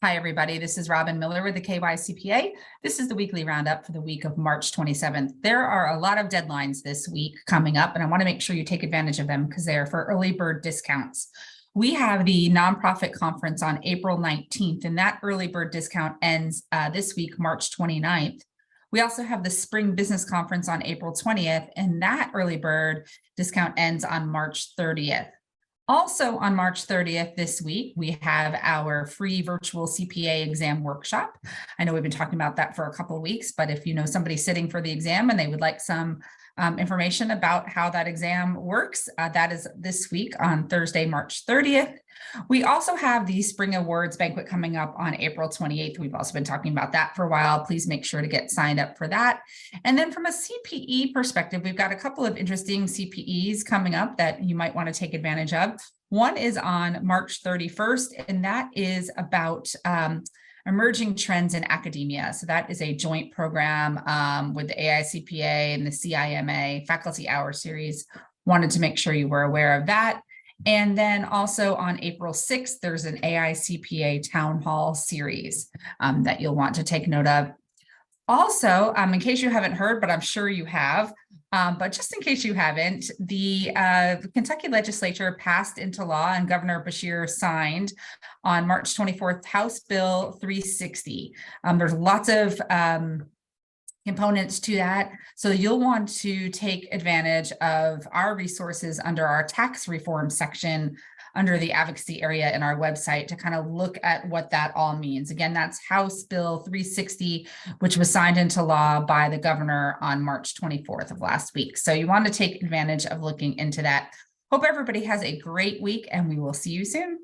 Hi, everybody. This is Robin Miller with the KyCPA. This is the weekly roundup for the week of March 27th. There are a lot of deadlines this week coming up, and I want to make sure you take advantage of them because they are for early bird discounts. We have the nonprofit conference on April 19th, and that early bird discount ends this week, March 29th. We also have the Spring Business Conference on April 20th, and that early bird discount ends on March 30th. Also on March 30th this week, we have our free virtual CPA exam workshop. I know we've been talking about that for a couple of weeks, but if you know somebody sitting for the exam and they would like some information about how that exam works, that is this week on Thursday, March 30th. We also have the Spring Awards Banquet coming up on April 28th. We've also been talking about that for a while. Please make sure to get signed up for that. And then from a CPE perspective, we've got a couple of interesting CPEs coming up that you might want to take advantage of. One is on March 31st, and that is about emerging trends in academia. So that is a joint program with the AICPA and the CIMA Faculty Hour Series. Wanted to make sure you were aware of that. And then also on April 6th, there's an AICPA Town Hall Series that you'll want to take note of. Also, in case you haven't heard, but I'm sure you have, but just in case you haven't, the Kentucky legislature passed into law and Governor Beshear signed on March 24th, House Bill 360. There's lots of components to that. So you'll want to take advantage of our resources under our tax reform section under the advocacy area in our website to kind of look at what that all means. Again, that's House Bill 360, which was signed into law by the governor on March 24th of last week. So you want to take advantage of looking into that. Hope everybody has a great week, and we will see you soon.